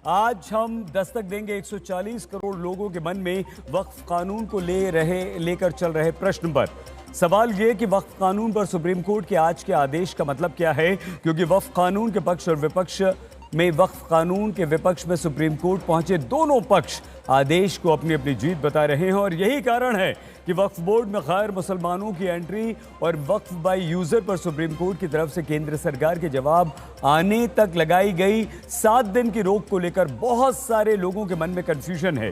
आज हम दस्तक देंगे 140 करोड़ लोगों के मन में वक्फ कानून को लेकर चल रहे प्रश्न पर। सवाल यह कि वक्फ कानून पर सुप्रीम कोर्ट के आज के आदेश का मतलब क्या है, क्योंकि वक्फ कानून के पक्ष और विपक्ष में वक्फ कानून के विपक्ष में सुप्रीम कोर्ट पहुंचे दोनों पक्ष आदेश को अपनी अपनी जीत बता रहे हैं। और यही कारण है कि वक्फ बोर्ड में गैर मुसलमानों की एंट्री और वक्फ बाय यूजर पर सुप्रीम कोर्ट की तरफ से केंद्र सरकार के जवाब आने तक लगाई गई 7 दिन की रोक को लेकर बहुत सारे लोगों के मन में कंफ्यूजन है।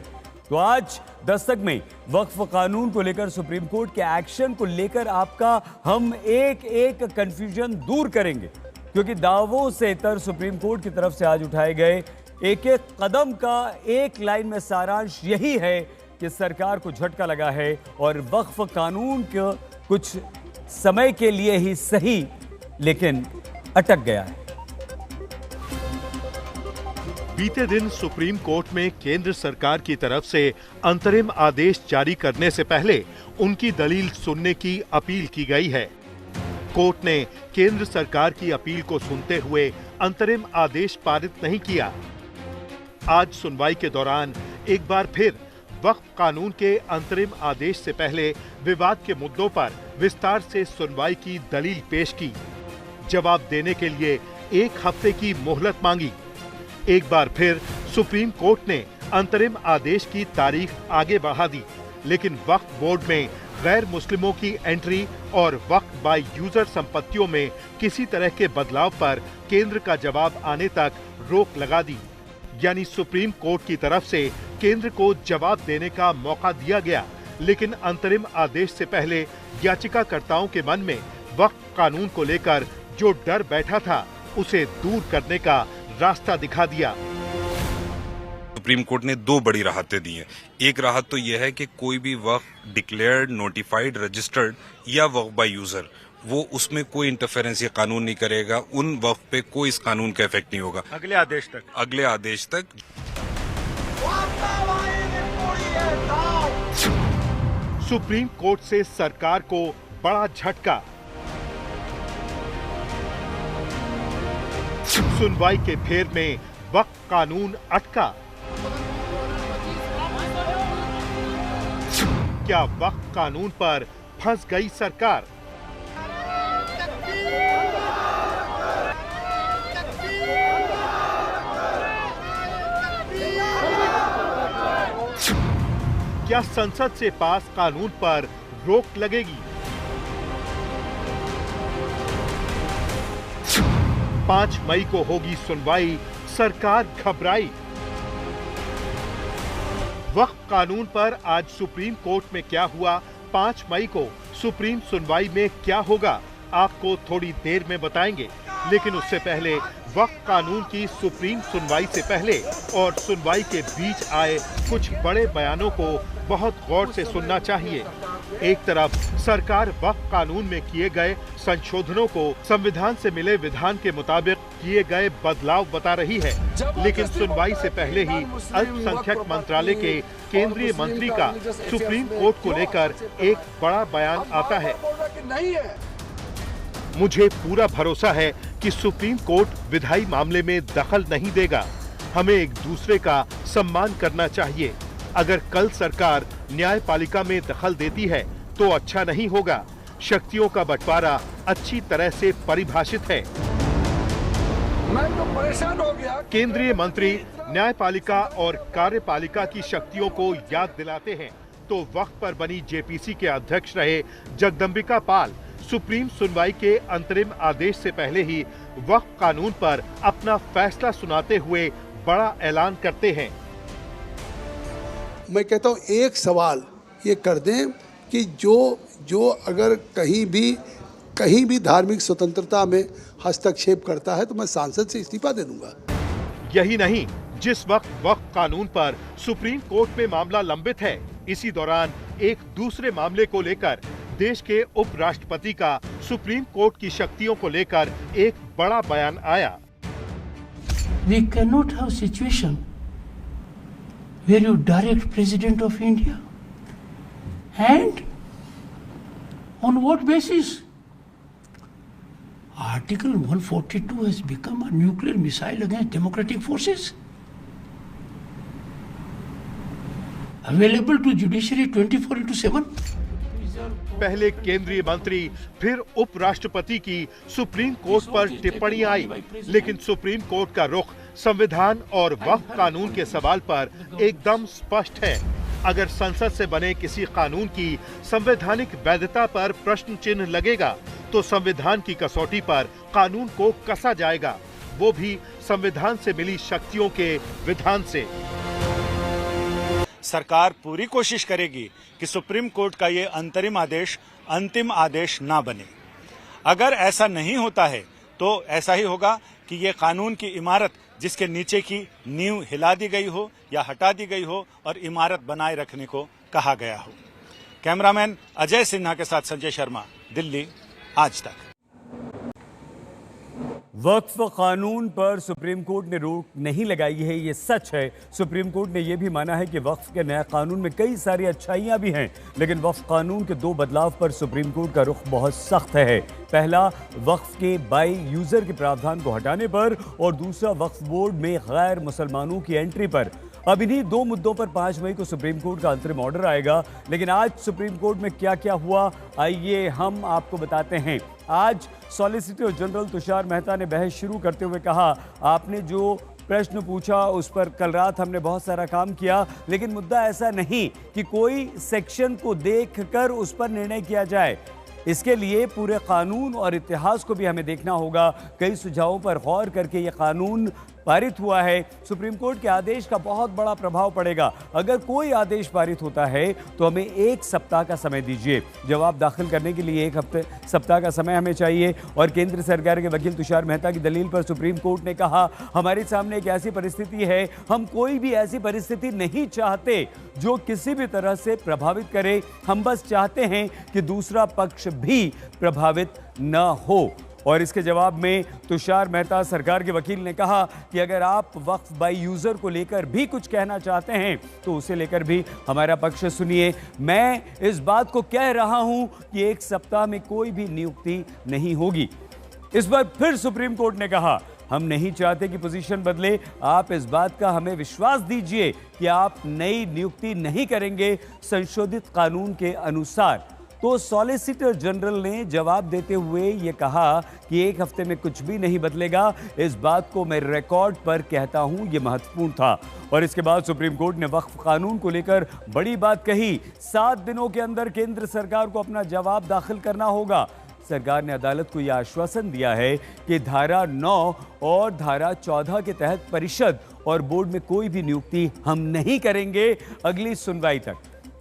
तो आज दस्तक में वक्फ कानून को लेकर सुप्रीम कोर्ट के एक्शन को लेकर आपका हम एक एक कंफ्यूजन दूर करेंगे, क्योंकि दावों से इतर सुप्रीम कोर्ट की तरफ से आज उठाए गए एक एक कदम का एक लाइन में सारांश यही है कि सरकार को झटका लगा है और वक्फ कानून को कुछ समय के लिए ही सही लेकिन अटक गया है। बीते दिन सुप्रीम कोर्ट में केंद्र सरकार की तरफ से अंतरिम आदेश जारी करने से पहले उनकी दलील सुनने की अपील की गई है। कोर्ट ने केंद्र सरकार की अपील को सुनते हुए अंतरिम आदेश पारित नहीं किया। आज सुनवाई के दौरान एक बार फिर वक्फ कानून के अंतरिम आदेश से पहले विवाद के मुद्दों पर विस्तार से सुनवाई की दलील पेश की, जवाब देने के लिए 1 हफ्ते की मोहलत मांगी। एक बार फिर सुप्रीम कोर्ट ने अंतरिम आदेश की तारीख आगे बढ़ा दी, लेकिन वक्फ बोर्ड में गैर मुस्लिमों की एंट्री और वक्फ बाय यूजर संपत्तियों में किसी तरह के बदलाव पर केंद्र का जवाब आने तक रोक लगा दी। यानी सुप्रीम कोर्ट की तरफ से केंद्र को जवाब देने का मौका दिया गया, लेकिन अंतरिम आदेश से पहले याचिकाकर्ताओं के मन में वक्फ कानून को लेकर जो डर बैठा था उसे दूर करने का रास्ता दिखा दिया। सुप्रीम कोर्ट ने 2 बड़ी राहतें दी हैं। एक राहत तो यह है कि कोई भी वक्फ डिक्लेयर्ड, नोटिफाइड, रजिस्टर्ड या वक्फ बाय यूजर, वो उसमें कोई इंटरफेरेंस या कानून नहीं करेगा, उन वक्फ पे कोई इस कानून का इफेक्ट नहीं होगा अगले आदेश तक। सुप्रीम कोर्ट से सरकार को बड़ा झटका। सुनवाई के फेर में वक्फ कानून अटका। क्या वक्फ कानून पर फंस गई सरकार? क्या संसद से पास कानून पर रोक लगेगी? 5 मई को होगी सुनवाई, सरकार घबराई। वक्फ कानून पर आज सुप्रीम कोर्ट में क्या हुआ, 5 मई को सुप्रीम सुनवाई में क्या होगा, आपको थोड़ी देर में बताएंगे। लेकिन उससे पहले वक्फ कानून की सुप्रीम सुनवाई से पहले और सुनवाई के बीच आए कुछ बड़े बयानों को बहुत गौर से सुनना चाहिए। एक तरफ सरकार वक्फ कानून में किए गए संशोधनों को संविधान से मिले विधान के मुताबिक किए गए बदलाव बता रही है, लेकिन सुनवाई से पहले ही अल्पसंख्यक मंत्रालय के केंद्रीय मंत्री का सुप्रीम कोर्ट को लेकर एक बड़ा बयान आता है। मुझे पूरा भरोसा है कि सुप्रीम कोर्ट विधायी मामले में दखल नहीं देगा। हमें एक दूसरे का सम्मान करना चाहिए। अगर कल सरकार न्यायपालिका में दखल देती है तो अच्छा नहीं होगा। शक्तियों का बंटवारा अच्छी तरह से परिभाषित है। मैं तो परेशान हो गया। केंद्रीय मंत्री न्यायपालिका और कार्यपालिका की शक्तियों को याद दिलाते हैं तो वक्त पर बनी जेपीसी के अध्यक्ष रहे जगदम्बिका पाल सुप्रीम सुनवाई के अंतरिम आदेश से पहले ही वक्फ कानून पर अपना फैसला सुनाते हुए बड़ा ऐलान करते हैं। मैं कहता हूँ एक सवाल ये कर दें कि जो अगर कहीं भी धार्मिक स्वतंत्रता में हस्तक्षेप करता है तो मैं सांसद से इस्तीफा दे दूंगा। यही नहीं, जिस वक्त वक्फ कानून पर सुप्रीम कोर्ट में मामला लंबित है, इसी दौरान एक दूसरे मामले को लेकर देश के उपराष्ट्रपति का सुप्रीम कोर्ट की शक्तियों को लेकर एक बड़ा बयान आया। We cannot have situation where you direct President of India, and on what basis? Article 142 has become a nuclear missile against democratic forces. available to judiciary 24/7. पहले केंद्रीय मंत्री फिर उपराष्ट्रपति की सुप्रीम कोर्ट पर टिप्पणियां आई, लेकिन सुप्रीम कोर्ट का रुख संविधान और वक्फ कानून के सवाल पर एकदम स्पष्ट है। अगर संसद से बने किसी कानून की संवैधानिक वैधता पर प्रश्न चिन्ह लगेगा तो संविधान की कसौटी पर कानून को कसा जाएगा, वो भी संविधान से मिली शक्तियों के विधान से। सरकार पूरी कोशिश करेगी कि सुप्रीम कोर्ट का ये अंतरिम आदेश अंतिम आदेश ना बने। अगर ऐसा नहीं होता है तो ऐसा ही होगा कि ये कानून की इमारत जिसके नीचे की नींव हिला दी गई हो या हटा दी गई हो और इमारत बनाए रखने को कहा गया हो। कैमरामैन अजय सिन्हा के साथ संजय शर्मा, दिल्ली, आज तक। वक्फ कानून पर सुप्रीम कोर्ट ने रोक नहीं लगाई है, ये सच है। सुप्रीम कोर्ट ने यह भी माना है कि वक्फ के नए कानून में कई सारी अच्छाइयां भी हैं, लेकिन वक्फ कानून के 2 बदलाव पर सुप्रीम कोर्ट का रुख बहुत सख्त है। पहला, वक्फ के बाई यूजर के प्रावधान को हटाने पर, और दूसरा, वक्फ बोर्ड में गैर मुसलमानों की एंट्री पर। अब इन्हीं 2 मुद्दों पर 5 मई को सुप्रीम कोर्ट का अंतरिम ऑर्डर आएगा। लेकिन आज सुप्रीम कोर्ट में क्या क्या हुआ, आइए हम आपको बताते हैं। आज सॉलिसिटर जनरल तुषार मेहता ने बहस शुरू करते हुए कहा, आपने जो प्रश्न पूछा उस पर कल रात हमने बहुत सारा काम किया, लेकिन मुद्दा ऐसा नहीं कि कोई सेक्शन को देखकर उस पर निर्णय किया जाए। इसके लिए पूरे कानून और इतिहास को भी हमें देखना होगा। कई सुझावों पर गौर करके ये कानून पारित हुआ है। सुप्रीम कोर्ट के आदेश का बहुत बड़ा प्रभाव पड़ेगा। अगर कोई आदेश पारित होता है तो हमें 1 सप्ताह का समय दीजिए। जवाब दाखिल करने के लिए 1 सप्ताह का समय हमें चाहिए। और केंद्र सरकार के वकील तुषार मेहता की दलील पर सुप्रीम कोर्ट ने कहा, हमारे सामने एक ऐसी परिस्थिति है, हम कोई भी ऐसी परिस्थिति नहीं चाहते जो किसी भी तरह से प्रभावित करे। हम बस चाहते हैं कि दूसरा पक्ष भी प्रभावित न हो। और इसके जवाब में तुषार मेहता सरकार के वकील ने कहा कि अगर आप वक्फ बाई यूजर को लेकर भी कुछ कहना चाहते हैं तो उसे लेकर भी हमारा पक्ष सुनिए। मैं इस बात को कह रहा हूं कि 1 सप्ताह में कोई भी नियुक्ति नहीं होगी। इस पर फिर सुप्रीम कोर्ट ने कहा, हम नहीं चाहते कि पोजीशन बदले। आप इस बात का हमें विश्वास दीजिए कि आप नई नियुक्ति नहीं करेंगे संशोधित कानून के अनुसार। तो सॉलिसिटर जनरल ने जवाब देते हुए ये कहा कि 1 हफ्ते में कुछ भी नहीं बदलेगा। इस बात को मैं रिकॉर्ड पर कहता हूं, ये महत्वपूर्ण था। और इसके बाद सुप्रीम कोर्ट ने वक्फ कानून को लेकर बड़ी बात कही। 7 दिनों के अंदर केंद्र सरकार को अपना जवाब दाखिल करना होगा। सरकार ने अदालत को यह आश्वासन दिया है कि धारा 9 और धारा 14 के तहत परिषद और बोर्ड में कोई भी नियुक्ति हम नहीं करेंगे अगली सुनवाई तक।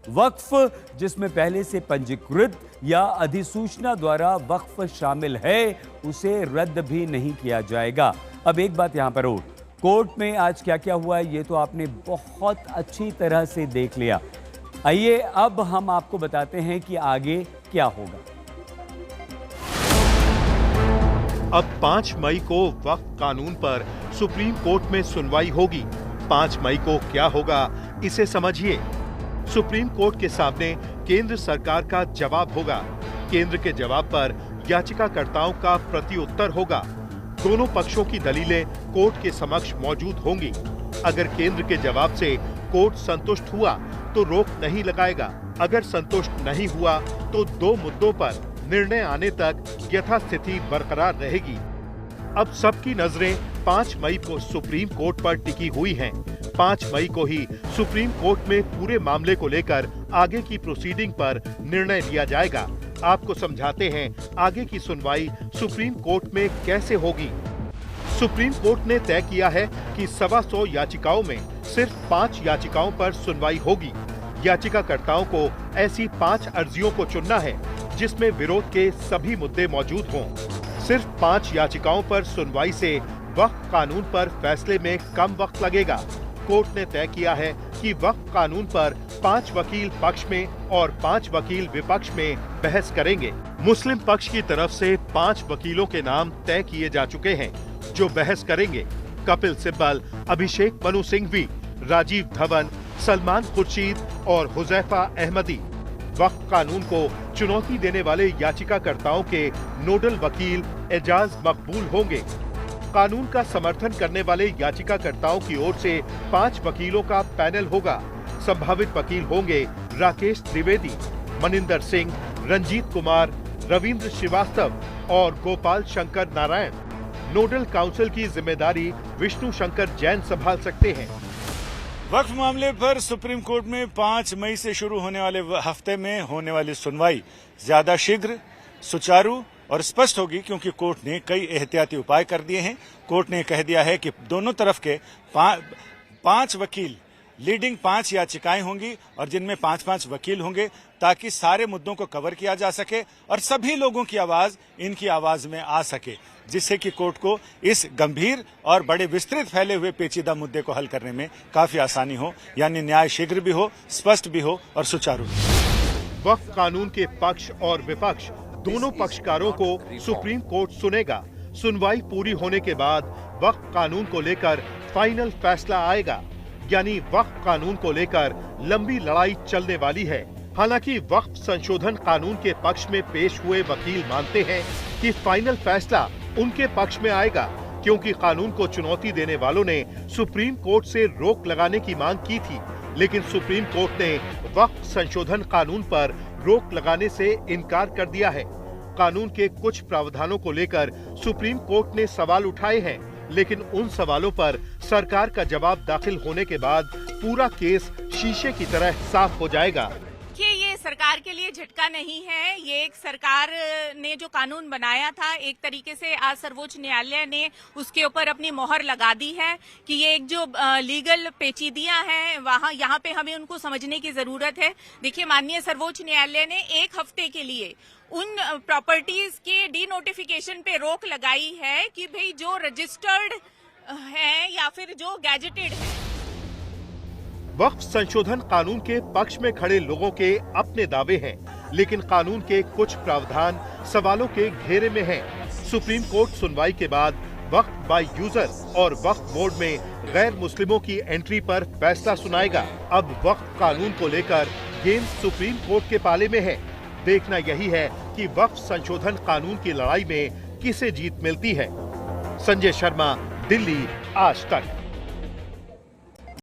वक्फ जिसमें पहले से पंजीकृत या अधिसूचना द्वारा वक्फ शामिल है, उसे रद्द भी नहीं किया जाएगा। अब एक बात यहां पर और, कोर्ट में आज क्या क्या हुआ है ये तो आपने बहुत अच्छी तरह से देख लिया। आइए अब हम आपको बताते हैं कि आगे क्या होगा। अब 5 मई को वक्फ कानून पर सुप्रीम कोर्ट में सुनवाई होगी। 5 मई को क्या होगा इसे समझिए। सुप्रीम कोर्ट के सामने केंद्र सरकार का जवाब होगा। केंद्र के जवाब पर याचिकाकर्ताओं का प्रत्युत्तर होगा। दोनों पक्षों की दलीलें कोर्ट के समक्ष मौजूद होंगी। अगर केंद्र के जवाब से कोर्ट संतुष्ट हुआ तो रोक नहीं लगाएगा। अगर संतुष्ट नहीं हुआ तो 2 मुद्दों पर निर्णय आने तक यथास्थिति बरकरार रहेगी। अब सबकी नजरें 5 मई को सुप्रीम कोर्ट पर टिकी हुई हैं। 5 मई को ही सुप्रीम कोर्ट में पूरे मामले को लेकर आगे की प्रोसीडिंग पर निर्णय लिया जाएगा। आपको समझाते हैं आगे की सुनवाई सुप्रीम कोर्ट में कैसे होगी। सुप्रीम कोर्ट ने तय किया है कि 125 याचिकाओं में सिर्फ 5 याचिकाओं पर सुनवाई होगी। याचिकाकर्ताओं को ऐसी 5 अर्जियों को चुनना है जिसमें विरोध के सभी मुद्दे मौजूद हों। सिर्फ 5 याचिकाओं पर सुनवाई से वक्फ कानून पर फैसले में कम वक्त लगेगा। कोर्ट ने तय किया है कि वक्फ कानून पर 5 वकील पक्ष में और 5 वकील विपक्ष में बहस करेंगे। मुस्लिम पक्ष की तरफ से 5 वकीलों के नाम तय किए जा चुके हैं जो बहस करेंगे। कपिल सिब्बल, अभिषेक मनु सिंघवी, राजीव धवन, सलमान खुर्शीद और हुजैफा अहमदी। वक्फ कानून को चुनौती देने वाले याचिकाकर्ताओं के नोडल वकील एजाज मकबूल होंगे। कानून का समर्थन करने वाले याचिकाकर्ताओं की ओर से 5 वकीलों का पैनल होगा। संभावित वकील होंगे राकेश त्रिवेदी, मनिंदर सिंह, रंजीत कुमार, रविंद्र श्रीवास्तव और गोपाल शंकर नारायण। नोडल काउंसिल की जिम्मेदारी विष्णु शंकर जैन संभाल सकते हैं। वक्फ मामले पर सुप्रीम कोर्ट में 5 मई से शुरू होने वाले हफ्ते में होने वाली सुनवाई ज्यादा शीघ्र, सुचारू और स्पष्ट होगी, क्योंकि कोर्ट ने कई एहतियाती उपाय कर दिए हैं। कोर्ट ने कह दिया है कि दोनों तरफ के 5 वकील, लीडिंग 5 याचिकाएं होंगी और जिनमें 5-5 वकील होंगे, ताकि सारे मुद्दों को कवर किया जा सके और सभी लोगों की आवाज इनकी आवाज में आ सके, जिससे कि कोर्ट को इस गंभीर और बड़े विस्तृत फैले हुए पेचीदा मुद्दे को हल करने में काफी आसानी हो, यानी न्याय शीघ्र भी हो, स्पष्ट भी हो और सुचारू भी। वक्फ कानून के पक्ष और विपक्ष दोनों पक्षकारों को सुप्रीम कोर्ट सुनेगा। सुनवाई पूरी होने के बाद वक्फ कानून को लेकर फाइनल फैसला आएगा, यानी वक्फ कानून को लेकर लंबी लड़ाई चलने वाली है। हालांकि वक्फ संशोधन कानून के पक्ष में पेश हुए वकील मानते हैं कि फाइनल फैसला उनके पक्ष में आएगा, क्योंकि कानून को चुनौती देने वालों ने सुप्रीम कोर्ट से रोक लगाने की मांग की थी, लेकिन सुप्रीम कोर्ट ने वक्फ संशोधन कानून पर रोक लगाने से इनकार कर दिया है। कानून के कुछ प्रावधानों को लेकर सुप्रीम कोर्ट ने सवाल उठाए हैं, लेकिन उन सवालों पर सरकार का जवाब दाखिल होने के बाद पूरा केस शीशे की तरह साफ हो जाएगा। देखिए, ये सरकार के लिए झटका नहीं है। ये एक सरकार ने जो कानून बनाया था, एक तरीके से आज सर्वोच्च न्यायालय ने उसके ऊपर अपनी मोहर लगा दी है कि ये एक जो लीगल पेचीदियां हैं वहाँ यहाँ पे हमें उनको समझने की जरूरत है। देखिए, माननीय सर्वोच्च न्यायालय ने 1 हफ्ते के लिए उन प्रॉपर्टीज के डी नोटिफिकेशन पे रोक लगाई है कि भाई जो रजिस्टर्ड है या फिर जो गैजेटेड है। वक्फ संशोधन कानून के पक्ष में खड़े लोगों के अपने दावे हैं, लेकिन कानून के कुछ प्रावधान सवालों के घेरे में हैं। सुप्रीम कोर्ट सुनवाई के बाद वक्फ बाय यूजर और वक्फ बोर्ड में गैर मुस्लिमों की एंट्री पर फैसला सुनाएगा। अब वक्फ कानून को लेकर गेम सुप्रीम कोर्ट के पाले में है। देखना यही है कि वक्फ संशोधन कानून की लड़ाई में किसे जीत मिलती है। संजय शर्मा, दिल्ली, आज तक।